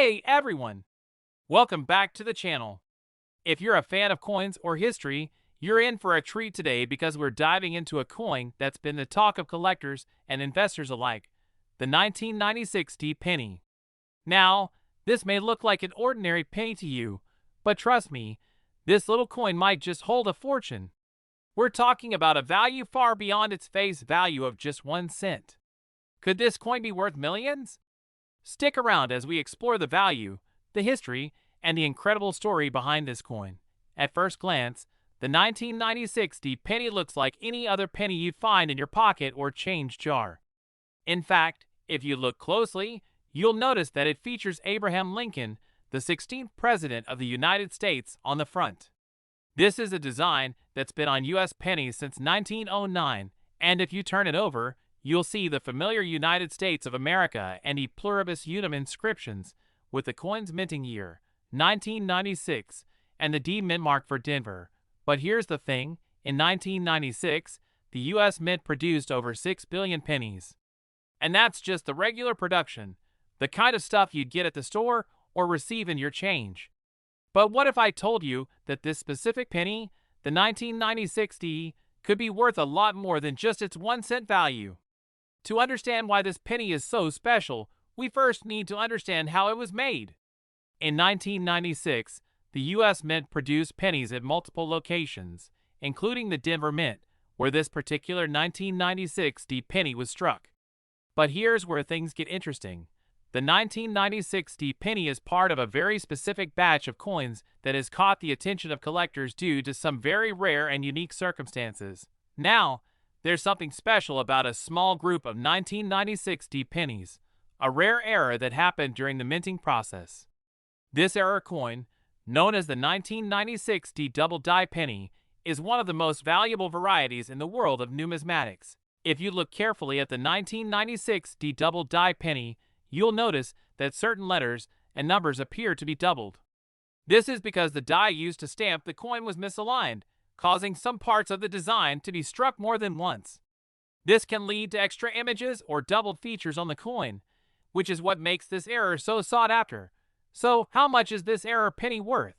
Hey everyone! Welcome back to the channel. If you're a fan of coins or history, you're in for a treat today because we're diving into a coin that's been the talk of collectors and investors alike, the 1996 penny. Now, this may look like an ordinary penny to you, but trust me, this little coin might just hold a fortune. We're talking about a value far beyond its face value of just 1 cent. Could this coin be worth millions? Stick around as we explore the value, the history, and the incredible story behind this coin. At first glance, the 1996 penny looks like any other penny you'd find in your pocket or change jar. In fact, if you look closely, you'll notice that it features Abraham Lincoln, the 16th President of the United States, on the front. This is a design that's been on U.S. pennies since 1909, and if you turn it over, you'll see the familiar United States of America and E pluribus unum inscriptions, with the coin's minting year, 1996, and the D mint mark for Denver. But here's the thing, in 1996, the U.S. Mint produced over 6 billion pennies. And that's just the regular production, the kind of stuff you'd get at the store or receive in your change. But what if I told you that this specific penny, the 1996 could be worth a lot more than just its 1 cent value? To understand why this penny is so special, we first need to understand how it was made. In 1996, the U.S. Mint produced pennies at multiple locations, including the Denver Mint, where this particular 1996 penny was struck. But here's where things get interesting. The 1996 penny is part of a very specific batch of coins that has caught the attention of collectors due to some very rare and unique circumstances. Now, there's something special about a small group of 1996 pennies, a rare error that happened during the minting process. This error coin, known as the 1996 double die penny, is one of the most valuable varieties in the world of numismatics. If you look carefully at the 1996 double die penny, you'll notice that certain letters and numbers appear to be doubled. This is because the die used to stamp the coin was misaligned, causing some parts of the design to be struck more than once. This can lead to extra images or doubled features on the coin, which is what makes this error so sought after. So, how much is this error penny worth?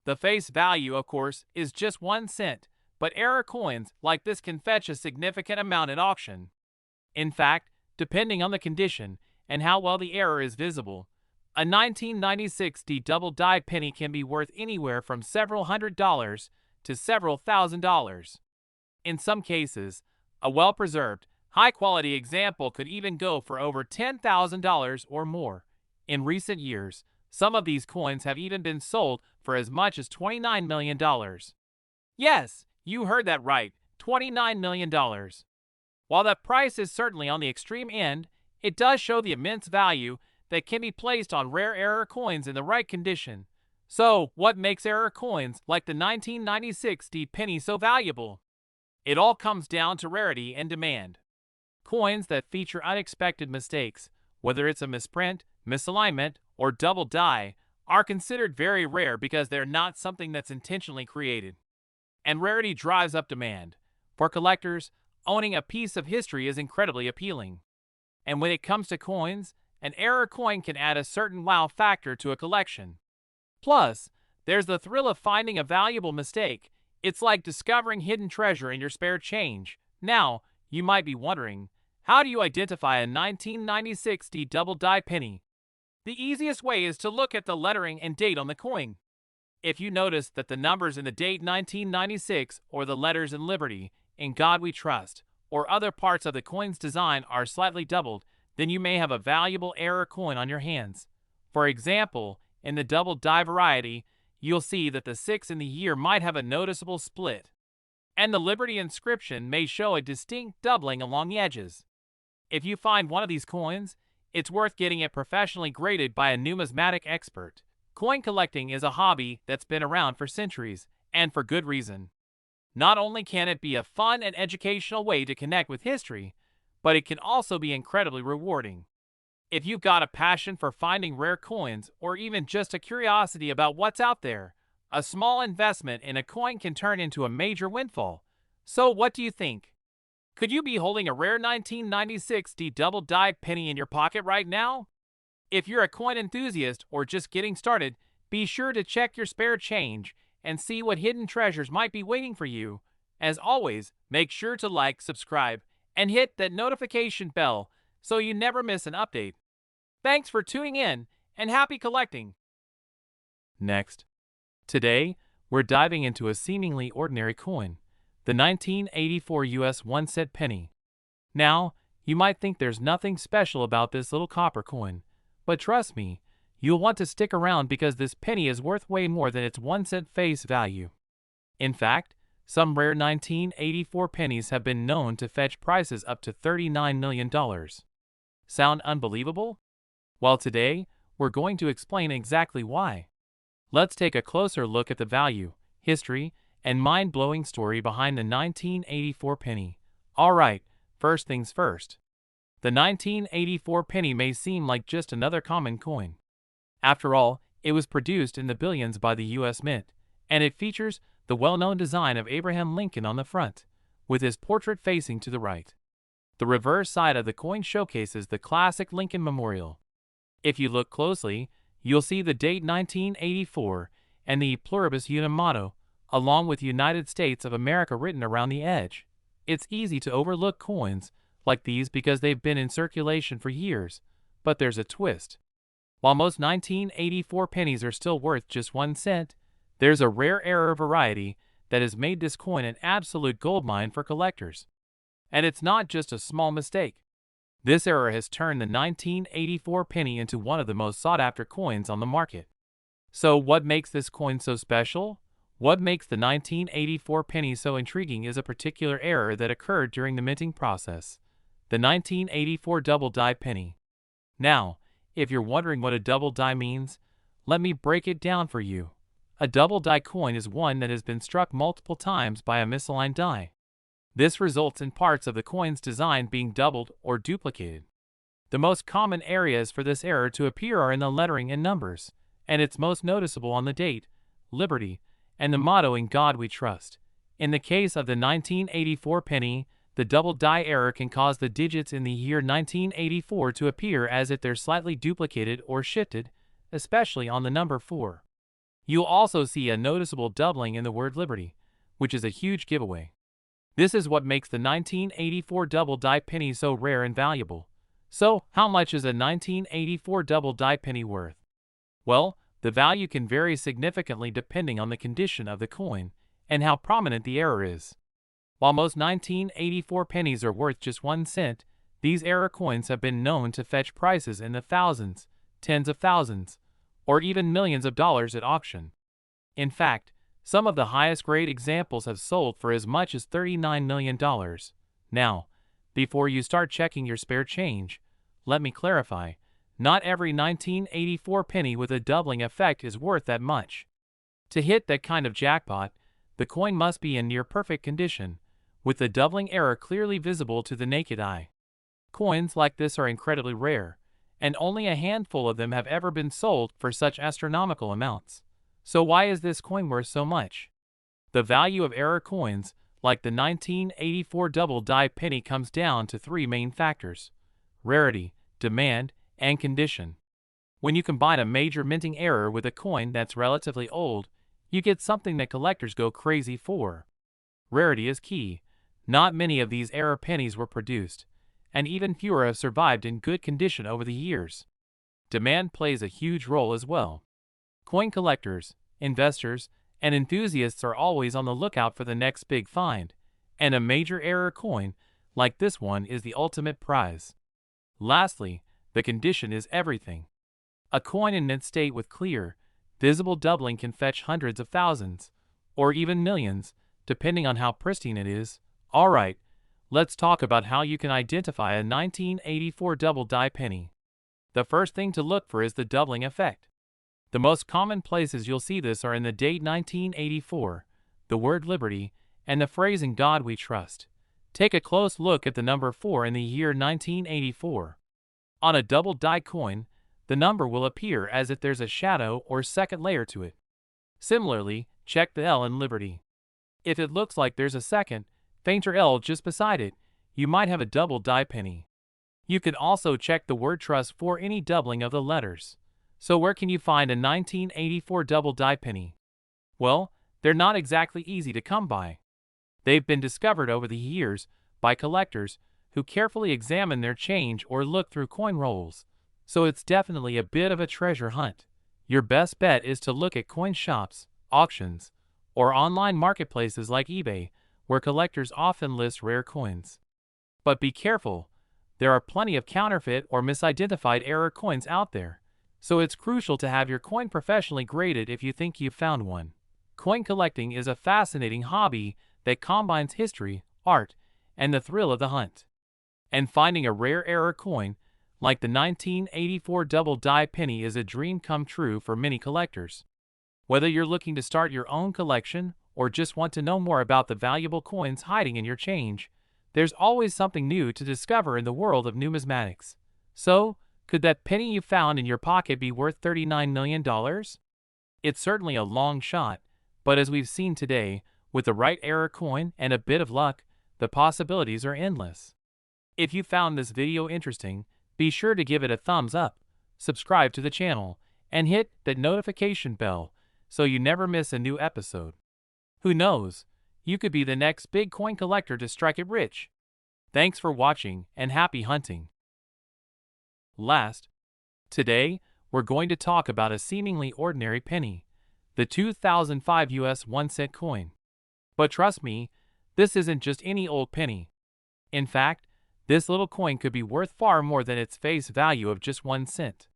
The face value, of course, is just 1 cent, but error coins like this can fetch a significant amount at auction. In fact, depending on the condition and how well the error is visible, a 1996 double die penny can be worth anywhere from several $100s to several $1,000s. In some cases, a well-preserved, high-quality example could even go for over $10,000 or more. In recent years, some of these coins have even been sold for as much as $29 million. Yes, you heard that right, $29 million. While that price is certainly on the extreme end, it does show the immense value that can be placed on rare error coins in the right condition. So, what makes error coins like the 1996 penny so valuable? It all comes down to rarity and demand. Coins that feature unexpected mistakes, whether it's a misprint, misalignment, or double die, are considered very rare because they're not something that's intentionally created. And rarity drives up demand. For collectors, owning a piece of history is incredibly appealing. And when it comes to coins, an error coin can add a certain wow factor to a collection. Plus, there's the thrill of finding a valuable mistake. It's like discovering hidden treasure in your spare change. Now, you might be wondering, how do you identify a 1996 double die penny? The easiest way is to look at the lettering and date on the coin. If you notice that the numbers in the date 1996 or the letters in Liberty, In God We Trust, or other parts of the coin's design are slightly doubled, then you may have a valuable error coin on your hands. For example, in the double die variety, you'll see that the 6 in the year might have a noticeable split, and the Liberty inscription may show a distinct doubling along the edges. If you find one of these coins, it's worth getting it professionally graded by a numismatic expert. Coin collecting is a hobby that's been around for centuries, and for good reason. Not only can it be a fun and educational way to connect with history, but it can also be incredibly rewarding. If you've got a passion for finding rare coins or even just a curiosity about what's out there, a small investment in a coin can turn into a major windfall. So what do you think? Could you be holding a rare 1996 double die penny in your pocket right now? If you're a coin enthusiast or just getting started, be sure to check your spare change and see what hidden treasures might be waiting for you. As always, make sure to like, subscribe, and hit that notification bell so you never miss an update. Thanks for tuning in, and happy collecting! Next. Today, we're diving into a seemingly ordinary coin, the 1984 US 1-cent penny. Now, you might think there's nothing special about this little copper coin, but trust me, you'll want to stick around because this penny is worth way more than its 1-cent face value. In fact, some rare 1984 pennies have been known to fetch prices up to $39 million. Sound unbelievable? Well, today, we're going to explain exactly why. Let's take a closer look at the value, history, and mind-blowing story behind the 1984 penny. Alright, first things first. The 1984 penny may seem like just another common coin. After all, it was produced in the billions by the US Mint, and it features the well-known design of Abraham Lincoln on the front, with his portrait facing to the right. The reverse side of the coin showcases the classic Lincoln Memorial. If you look closely, you'll see the date 1984 and the Pluribus Unum motto, along with United States of America written around the edge. It's easy to overlook coins like these because they've been in circulation for years, but there's a twist. While most 1984 pennies are still worth just 1 cent, there's a rare error variety that has made this coin an absolute goldmine for collectors. And it's not just a small mistake. This error has turned the 1984 penny into one of the most sought-after coins on the market. So what makes this coin so special? What makes the 1984 penny so intriguing is a particular error that occurred during the minting process, the 1984 double die penny. Now, if you're wondering what a double die means, let me break it down for you. A double die coin is one that has been struck multiple times by a misaligned die. This results in parts of the coin's design being doubled or duplicated. The most common areas for this error to appear are in the lettering and numbers, and it's most noticeable on the date, Liberty, and the motto "In God We Trust." In the case of the 1984 penny, the double die error can cause the digits in the year 1984 to appear as if they're slightly duplicated or shifted, especially on the number 4. You'll also see a noticeable doubling in the word Liberty, which is a huge giveaway. This is what makes the 1984 double die penny so rare and valuable. So, how much is a 1984 double die penny worth? Well, the value can vary significantly depending on the condition of the coin and how prominent the error is. While most 1984 pennies are worth just 1 cent, these error coins have been known to fetch prices in the thousands, tens of thousands, or even millions of dollars at auction. In fact, some of the highest grade examples have sold for as much as $39 million. Now, before you start checking your spare change, let me clarify, not every 1984 penny with a doubling effect is worth that much. To hit that kind of jackpot, the coin must be in near perfect condition, with the doubling error clearly visible to the naked eye. Coins like this are incredibly rare, and only a handful of them have ever been sold for such astronomical amounts. So why is this coin worth so much? The value of error coins, like the 1984 double die penny, comes down to 3 main factors: rarity, demand, and condition. When you combine a major minting error with a coin that's relatively old, you get something that collectors go crazy for. Rarity is key. Not many of these error pennies were produced, and even fewer have survived in good condition over the years. Demand plays a huge role as well. Coin collectors, investors, and enthusiasts are always on the lookout for the next big find, and a major error coin like this one is the ultimate prize. Lastly, the condition is everything. A coin in mint state with clear, visible doubling can fetch hundreds of thousands, or even millions, depending on how pristine it is. Alright, let's talk about how you can identify a 1984 double die penny. The first thing to look for is the doubling effect. The most common places you'll see this are in the date 1984, the word Liberty, and the phrase "In God We Trust." Take a close look at the number 4 in the year 1984. On a double die coin, the number will appear as if there's a shadow or second layer to it. Similarly, check the L in Liberty. If it looks like there's a second, fainter L just beside it, you might have a double die penny. You can also check the word trust for any doubling of the letters. So where can you find a 1984 double die penny? Well, they're not exactly easy to come by. They've been discovered over the years by collectors who carefully examine their change or look through coin rolls. So it's definitely a bit of a treasure hunt. Your best bet is to look at coin shops, auctions, or online marketplaces like eBay, where collectors often list rare coins. But be careful, there are plenty of counterfeit or misidentified error coins out there, so it's crucial to have your coin professionally graded if you think you've found one. Coin collecting is a fascinating hobby that combines history, art, and the thrill of the hunt. And finding a rare error coin, like the 1984 double die penny, is a dream come true for many collectors. Whether you're looking to start your own collection or just want to know more about the valuable coins hiding in your change, there's always something new to discover in the world of numismatics. So, could that penny you found in your pocket be worth $39 million? It's certainly a long shot, but as we've seen today, with the right error coin and a bit of luck, the possibilities are endless. If you found this video interesting, be sure to give it a thumbs up, subscribe to the channel, and hit that notification bell so you never miss a new episode. Who knows, you could be the next big coin collector to strike it rich. Thanks for watching and happy hunting. Last, today, we're going to talk about a seemingly ordinary penny, the 2005 US 1 cent coin. But trust me, this isn't just any old penny. In fact, this little coin could be worth far more than its face value of just 1 cent.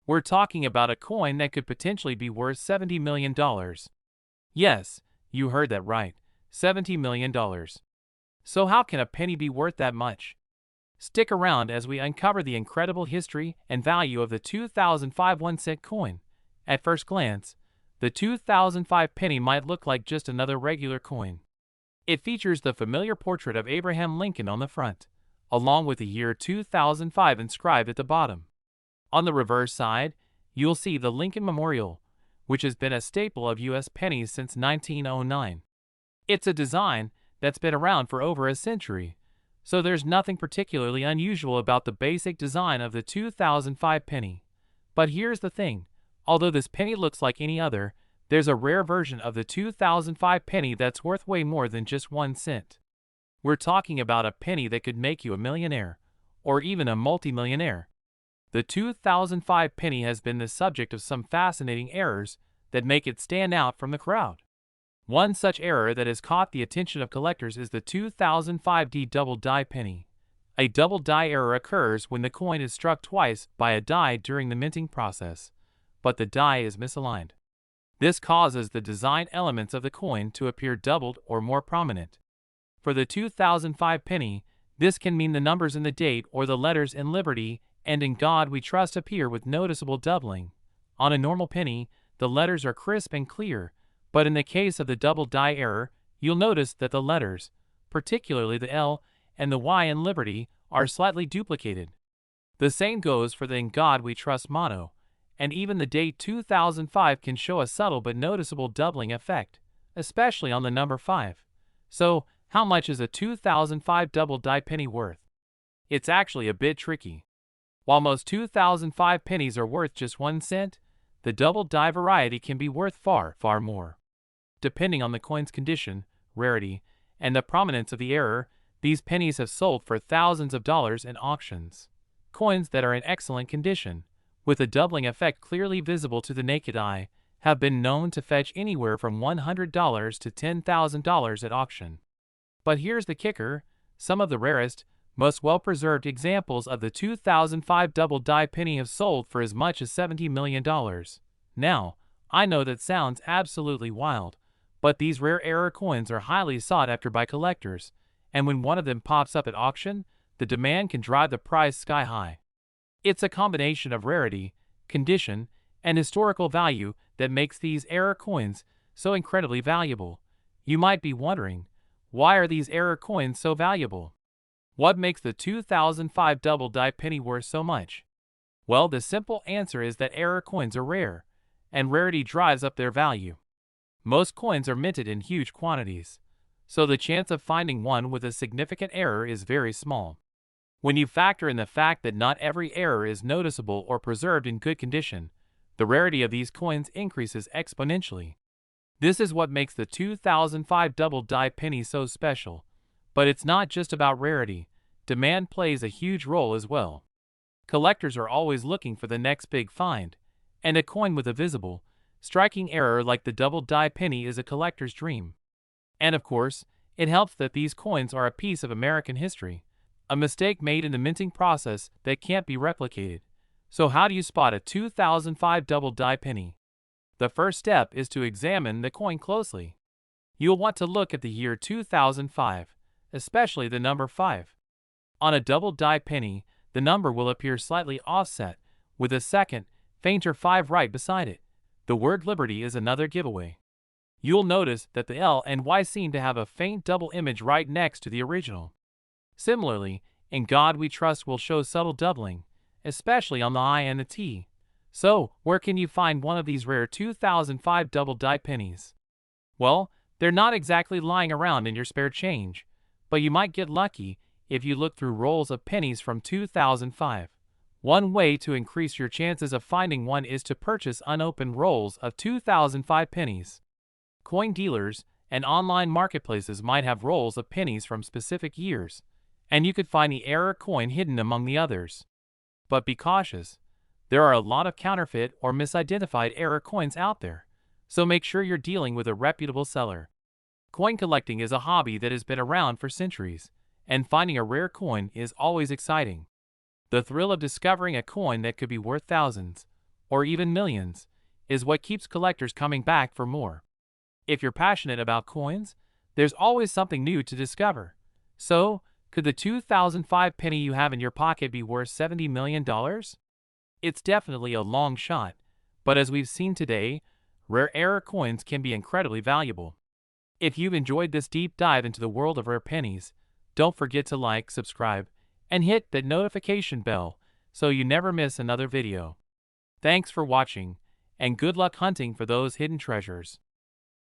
We're talking about a coin that could potentially be worth $70 million. Yes, you heard that right, $70 million. So how can a penny be worth that much? Stick around as we uncover the incredible history and value of the 2005 1 cent coin. At first glance, the 2005 penny might look like just another regular coin. It features the familiar portrait of Abraham Lincoln on the front, along with the year 2005 inscribed at the bottom. On the reverse side, you'll see the Lincoln Memorial, which has been a staple of U.S. pennies since 1909. It's a design that's been around for over a century, so there's nothing particularly unusual about the basic design of the 2005 penny. But here's the thing, although this penny looks like any other, there's a rare version of the 2005 penny that's worth way more than just 1 cent. We're talking about a penny that could make you a millionaire, or even a multimillionaire. The 2005 penny has been the subject of some fascinating errors that make it stand out from the crowd. One such error that has caught the attention of collectors is the 2005 D double die penny. A double die error occurs when the coin is struck twice by a die during the minting process, but the die is misaligned. This causes the design elements of the coin to appear doubled or more prominent. For the 2005 penny, this can mean the numbers in the date or the letters in Liberty and In God We Trust appear with noticeable doubling. On a normal penny, the letters are crisp and clear, but in the case of the double die error, you'll notice that the letters, particularly the L and the Y in Liberty, are slightly duplicated. The same goes for the In God We Trust motto, and even the date 2005 can show a subtle but noticeable doubling effect, especially on the number 5. So, how much is a 2005 double die penny worth? It's actually a bit tricky. While most 2005 pennies are worth just 1 cent, the double die variety can be worth far, far more. Depending on the coin's condition, rarity, and the prominence of the error, these pennies have sold for thousands of dollars in auctions. Coins that are in excellent condition, with a doubling effect clearly visible to the naked eye, have been known to fetch anywhere from $100 to $10,000 at auction. But here's the kicker, some of the rarest, most well-preserved examples of the 2005 double die penny have sold for as much as $70 million. Now, I know that sounds absolutely wild, but these rare error coins are highly sought after by collectors, and when one of them pops up at auction, the demand can drive the price sky high. It's a combination of rarity, condition, and historical value that makes these error coins so incredibly valuable. You might be wondering, why are these error coins so valuable? What makes the 2005 double die penny worth so much? Well, the simple answer is that error coins are rare, and rarity drives up their value. Most coins are minted in huge quantities, so the chance of finding one with a significant error is very small. When you factor in the fact that not every error is noticeable or preserved in good condition, the rarity of these coins increases exponentially. This is what makes the 2005 double die penny so special. But it's not just about rarity. Demand plays a huge role as well. Collectors are always looking for the next big find, and a coin with a visible, striking error like the double die penny is a collector's dream. And of course, it helps that these coins are a piece of American history, a mistake made in the minting process that can't be replicated. So how do you spot a 2005 double die penny? The first step is to examine the coin closely. You'll want to look at the year 2005, especially the number 5. On a double die penny, the number will appear slightly offset, with a second, fainter 5 right beside it. The word Liberty is another giveaway. You'll notice that the L and Y seem to have a faint double image right next to the original. Similarly, In God We Trust will show subtle doubling, especially on the I and the T. So, where can you find one of these rare 2005 double die pennies? Well, they're not exactly lying around in your spare change, but you might get lucky if you look through rolls of pennies from 2005. One way to increase your chances of finding one is to purchase unopened rolls of 2005 pennies. Coin dealers and online marketplaces might have rolls of pennies from specific years, and you could find the error coin hidden among the others. But be cautious. There are a lot of counterfeit or misidentified error coins out there, so make sure you're dealing with a reputable seller. Coin collecting is a hobby that has been around for centuries, and finding a rare coin is always exciting. The thrill of discovering a coin that could be worth thousands, or even millions, is what keeps collectors coming back for more. If you're passionate about coins, there's always something new to discover. So, could the 2005 penny you have in your pocket be worth $70 million? It's definitely a long shot, but as we've seen today, rare error coins can be incredibly valuable. If you've enjoyed this deep dive into the world of rare pennies, don't forget to like, subscribe, and hit that notification bell so you never miss another video. Thanks for watching, and good luck hunting for those hidden treasures.